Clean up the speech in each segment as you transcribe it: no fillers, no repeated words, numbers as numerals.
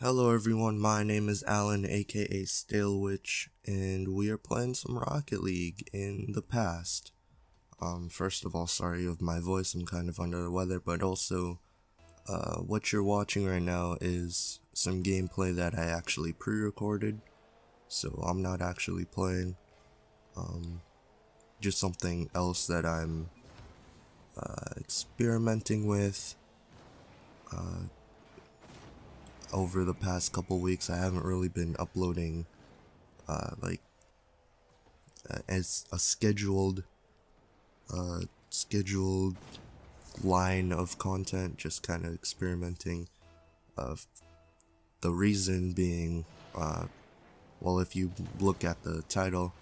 Hello everyone, my name is Allen aka Stalewich, and we are playing some Rocket League in the past. First of all, sorry of my voice, I'm kind of under the weather, but also, what you're watching right now is some gameplay that I actually pre-recorded, so I'm not actually playing, just something else that I'm, experimenting with. Over the past couple weeks, I haven't really been uploading, like, as a scheduled line of content, just kind of experimenting. Uh, the reason being, well, if you look at the title,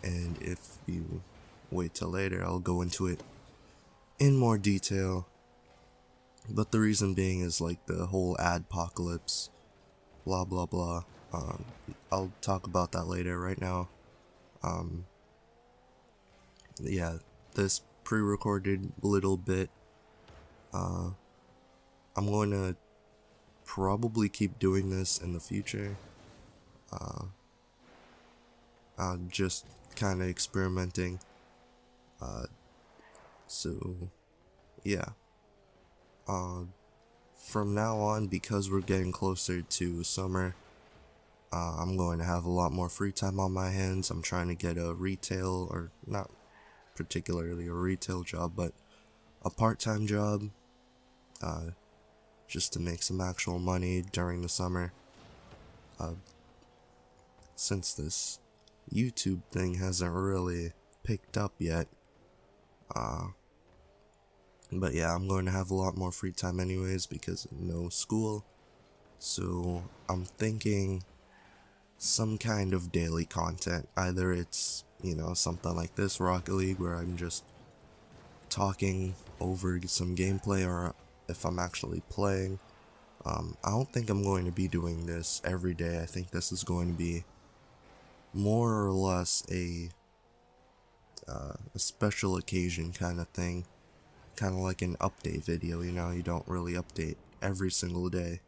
and if you wait till later, I'll go into it in more detail. But the reason being is like the whole adpocalypse, blah blah blah. I'll talk about that later. Right now, yeah, this pre-recorded little bit, I'm going to probably keep doing this in the future. Just kind of experimenting. So yeah. From now on, because we're getting closer to summer, I'm going to have a lot more free time on my hands. I'm trying to get a retail, or not particularly a retail job, but a part-time job, just to make some actual money during the summer. Since this YouTube thing hasn't really picked up yet. But yeah, I'm going to have a lot more free time anyways because no school. So I'm thinking some kind of daily content. Either it's, something like this, Rocket League, where I'm just talking over some gameplay, or if I'm actually playing. I don't think I'm going to be doing this every day. I think this is going to be more or less a special occasion kind of thing. Kind of like an update video, you don't really update every single day.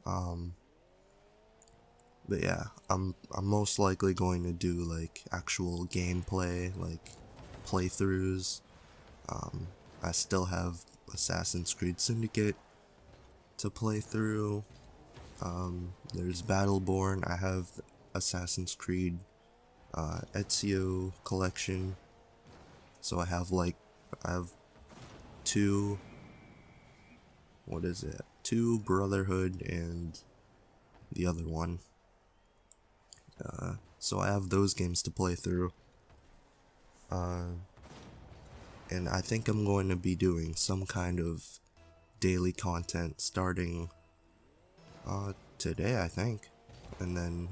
But yeah, I'm most likely going to do like actual gameplay, like playthroughs. I still have Assassin's Creed Syndicate to play through. There's Battleborn. I have Assassin's Creed Ezio collection. So I have two, what is it? Two Brotherhood and the other one. So I have those games to play through. And I think I'm going to be doing some kind of daily content starting today, I think. And then,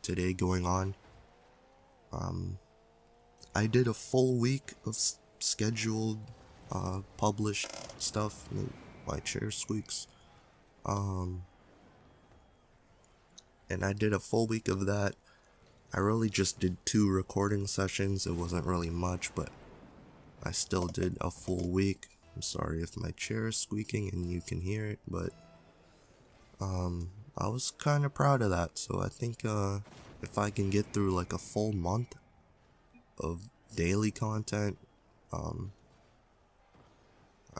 today going on. I did a full week of scheduled published stuff. My chair squeaks. And I did a full week of that. I really just did 2 recording sessions. It wasn't really much, but I still did a full week. I'm sorry if my chair is squeaking and you can hear it, but I was kind of proud of that. So I think if I can get through like a full month of daily content,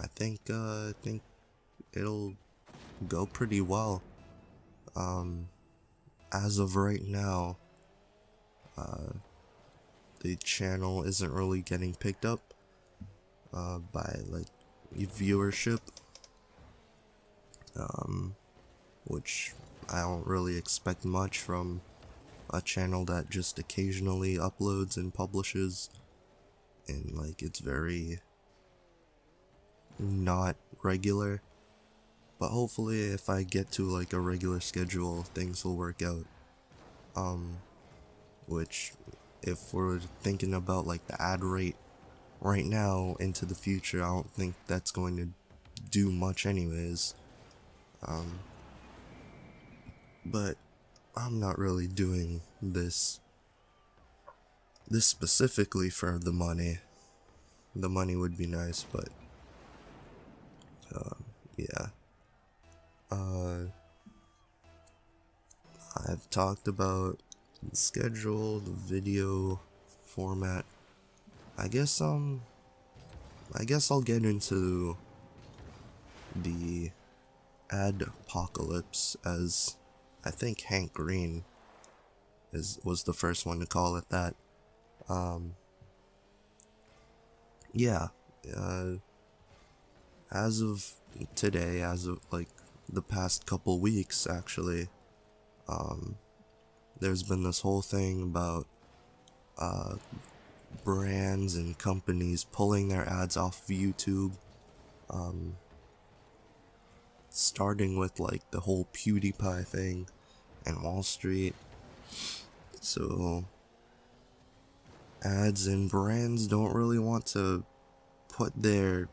I think it'll go pretty well. As of right now, the channel isn't really getting picked up by like viewership, which I don't really expect much from a channel that just occasionally uploads and publishes, and like it's very not regular. But hopefully if I get to like a regular schedule, things will work out. Which, if we're thinking about like the ad rate right now into the future, I don't think that's going to do much anyways. But I'm not really doing this specifically for the money. The money would be nice, but yeah. I've talked about the schedule, the video format. I guess I'll get into the ad apocalypse, as I think Hank Green was the first one to call it that. Yeah, uh, as of today, as of like the past couple weeks, actually, there's been this whole thing about brands and companies pulling their ads off of YouTube, starting with like the whole PewDiePie thing and Wall Street. So ads and brands don't really want to put their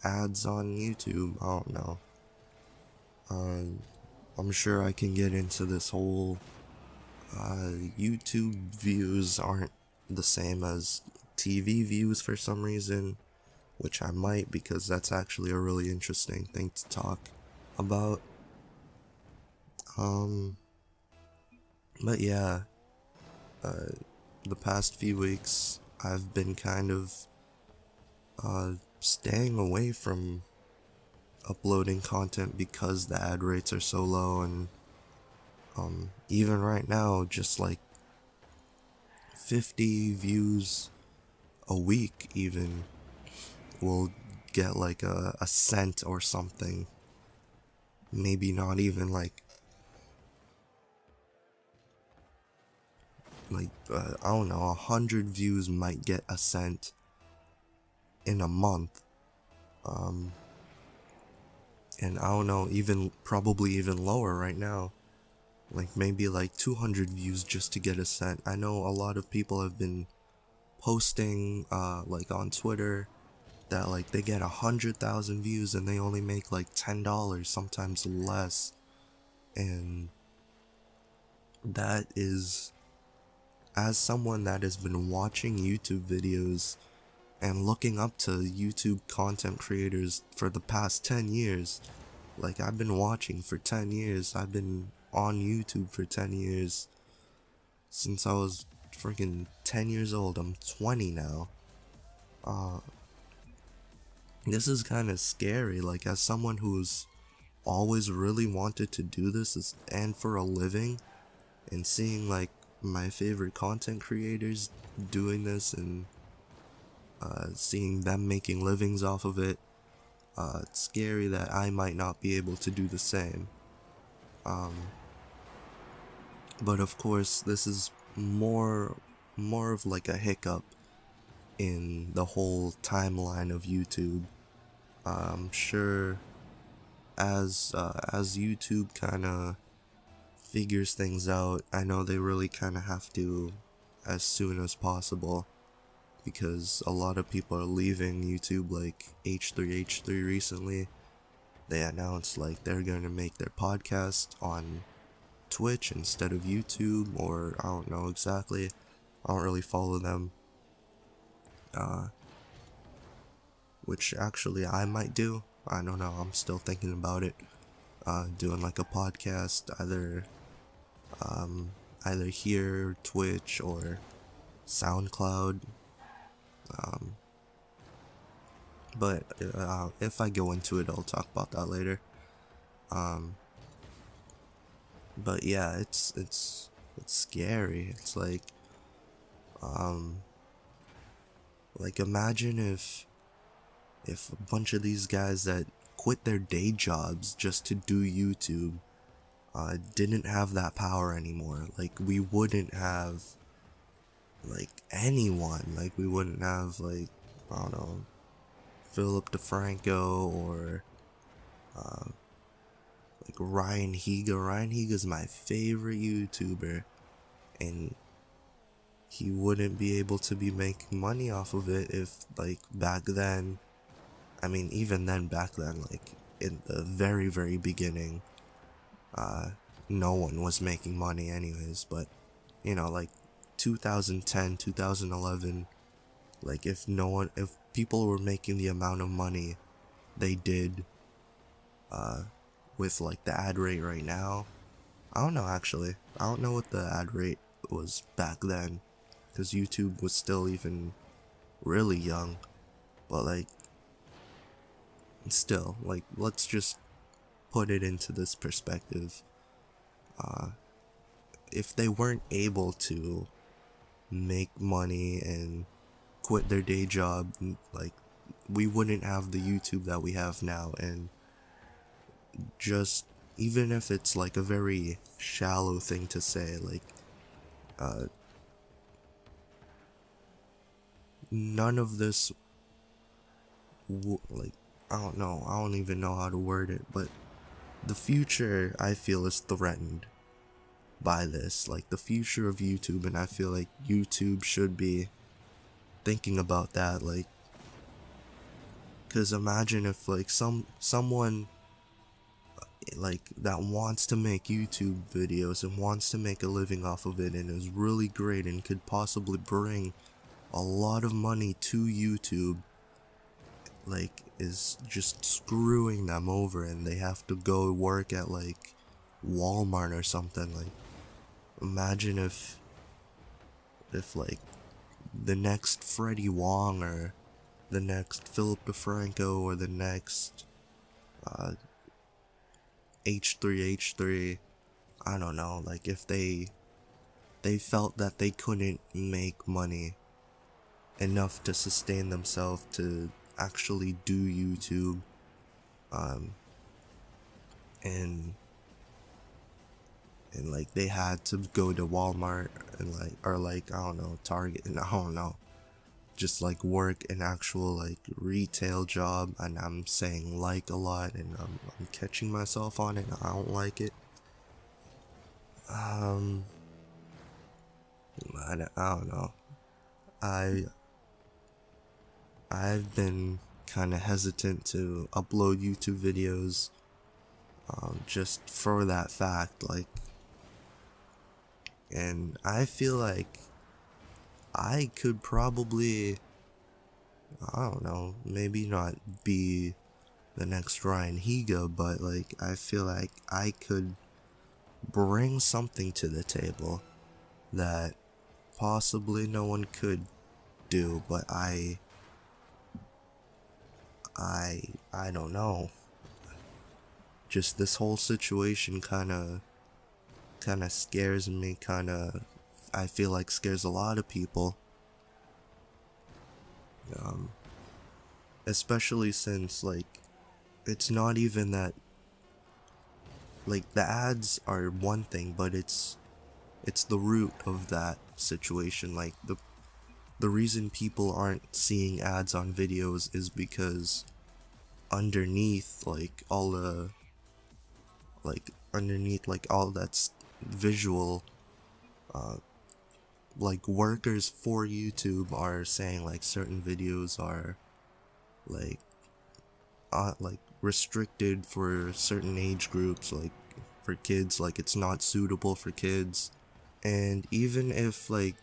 ads on YouTube. I don't know. I'm sure I can get into this whole YouTube views aren't the same as TV views for some reason, which I might, because that's actually a really interesting thing to talk about. But yeah, the past few weeks I've been kind of staying away from uploading content because the ad rates are so low, and even right now, just like 50 views a week even will get like a cent or something. Maybe not even like I don't know, 100 views might get a cent in a month. And I don't know, probably even lower right now. Like maybe like 200 views just to get a cent. I know a lot of people have been posting like on Twitter that like they get 100,000 views and they only make like $10, sometimes less. And that is, as someone that has been watching YouTube videos and looking up to YouTube content creators for the past 10 years, like I've been watching for 10 years, I've been on YouTube for 10 years, since I was freaking 10 years old. I'm 20 now. This is kind of scary, like as someone who's always really wanted to do this and for a living, and seeing like my favorite content creators doing this and seeing them making livings off of it, it's scary that I might not be able to do the same. But of course, this is more of like a hiccup in the whole timeline of YouTube. I'm sure as YouTube kind of figures things out, I know they really kind of have to as soon as possible, because a lot of people are leaving YouTube. Like H3 recently, they announced like they're gonna make their podcast on Twitch instead of YouTube, or I don't know exactly. I don't really follow them. Which actually I might do. I don't know, I'm still thinking about it. Doing like a podcast, either here, Twitch, or SoundCloud. But if I go into it, I'll talk about that later. But yeah, it's scary. It's like imagine if a bunch of these guys that quit their day jobs just to do YouTube didn't have that power anymore. Like we wouldn't have like anyone. Like we wouldn't have like, I don't know, Philip DeFranco or like Ryan Higa. Ryan Higa's my favorite YouTuber, and he wouldn't be able to be making money off of it if like back then, I mean even then back then, like in the very very beginning, no one was making money anyways. But you know, like 2010, 2011, like if people were making the amount of money they did with like the ad rate right now. I don't know actually. I don't know what the ad rate was back then, because YouTube was still even really young. But like, still, like, let's just put it into this perspective. If they weren't able to make money and quit their day job, like, we wouldn't have the YouTube that we have now. And just, even if it's like a very shallow thing to say, like, none of this like, I don't even know how to word it, but the future, I feel, is threatened by this, like the future of YouTube. And I feel like YouTube should be thinking about that, like, because imagine if like someone like that wants to make YouTube videos and wants to make a living off of it and is really great and could possibly bring a lot of money to YouTube, like, is just screwing them over, and they have to go work at like Walmart or something. Like, imagine if like the next Freddie Wong or the next Philip DeFranco or the next H3H3, I don't know, like if they felt that they couldn't make money enough to sustain themselves to actually do YouTube, and like they had to go to Walmart and like, or like, I don't know, Target, and I don't know, just like work an actual like retail job. And I'm saying like a lot, and I'm catching myself on it. I don't like it. I don't know. I've been kind of hesitant to upload YouTube videos, just for that fact, like, and I feel like I could probably, I don't know, maybe not be the next Ryan Higa, but like, I feel like I could bring something to the table that possibly no one could do. But I don't know. Just this whole situation kind of scares me, I feel like scares a lot of people. Especially since, like, it's not even that, like, the ads are one thing, but it's the root of that situation. Like, the reason people aren't seeing ads on videos is because underneath, like, all the, like, underneath, like, all that's visual, like, workers for YouTube are saying, like, certain videos are, like, restricted for certain age groups, like, for kids, like, it's not suitable for kids. And even if, like,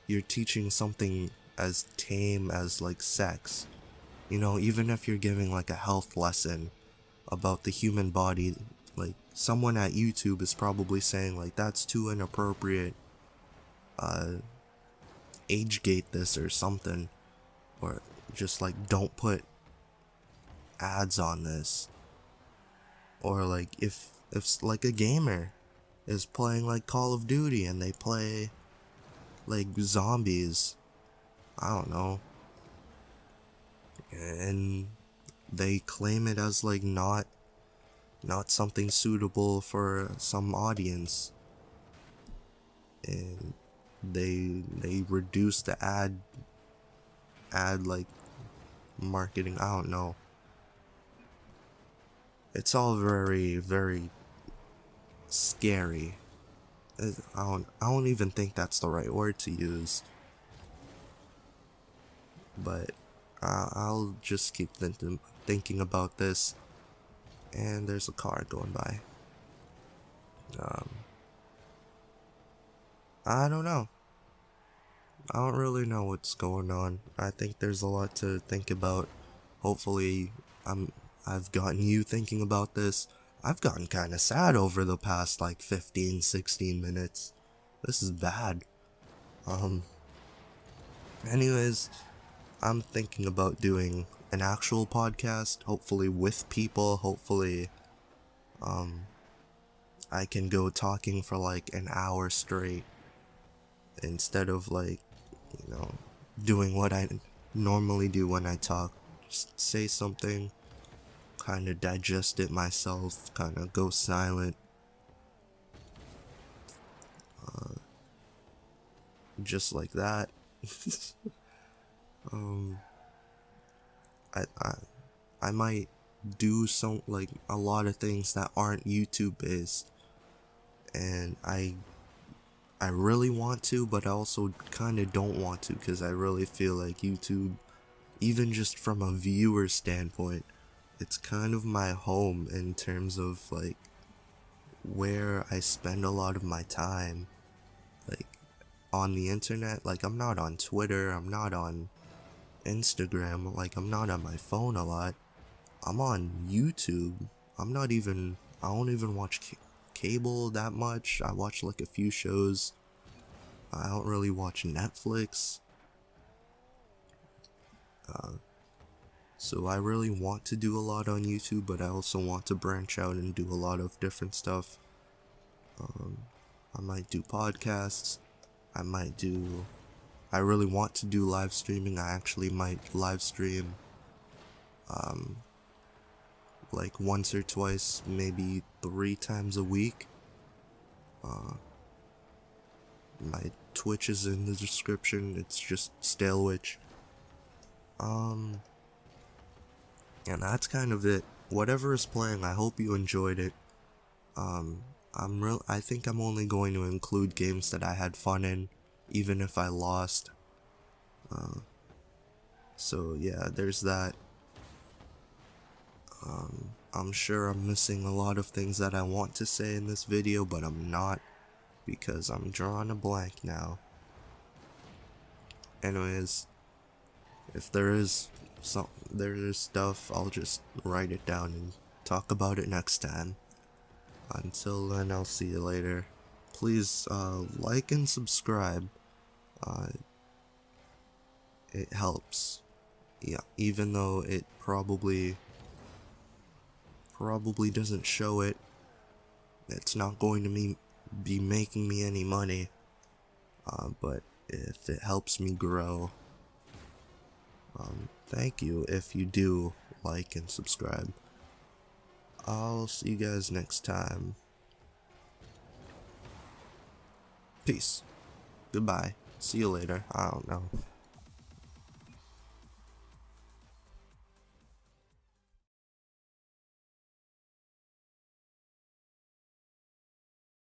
you're teaching something as tame as, like, sex, you know, even if you're giving, like, a health lesson about the human body, like, someone at YouTube is probably saying, like, that's too inappropriate, age gate this or something, or just, like, don't put ads on this. Or, like, if like a gamer is playing, like, Call of Duty and they play, like, zombies, I don't know, and they claim it as, like, not something suitable for some audience, and they reduce the ad like marketing. I don't know, it's all very, very scary. I don't even think that's the right word to use, but I'll just keep thinking about this. And there's a car going by. I don't know. I don't really know what's going on. I think there's a lot to think about. Hopefully, I've gotten you thinking about this. I've gotten kinda sad over the past like 15, 16 minutes. This is bad. Anyways, I'm thinking about doing an actual podcast, hopefully with people, hopefully, I can go talking for like an hour straight instead of like, doing what I normally do when I talk. Just say something, kind of digest it myself, kind of go silent, just like that. I, I I might do like a lot of things that aren't YouTube based, and I really want to, but I also kind of don't want to, because I really feel like YouTube, even just from a viewer standpoint, it's kind of my home in terms of like where I spend a lot of my time, like on the internet. Like, I'm not on Twitter, I'm not on Instagram, like I'm not on my phone a lot. I'm on YouTube. I don't even watch cable that much. I watch like a few shows. I don't really watch Netflix. So I really want to do a lot on YouTube, but I also want to branch out and do a lot of different stuff. I might do podcasts. I really want to do live streaming. I actually might live stream like once or twice, maybe 3 times a week. My Twitch is in the description. It's just stalewich. And that's kind of it. Whatever is playing, I hope you enjoyed it. I think I'm only going to include games that I had fun in, even if I lost. So yeah, there's that. I'm sure I'm missing a lot of things that I want to say in this video, but I'm not, because I'm drawing a blank now. Anyways, if there is stuff, I'll just write it down and talk about it next time. Until then, I'll see you later. Please like and subscribe. It helps. Yeah, even though it probably doesn't show it. It's not going to be making me any money. But if it helps me grow, thank you if you do like and subscribe. I'll see you guys next time. Peace. Goodbye. See you later. I don't know.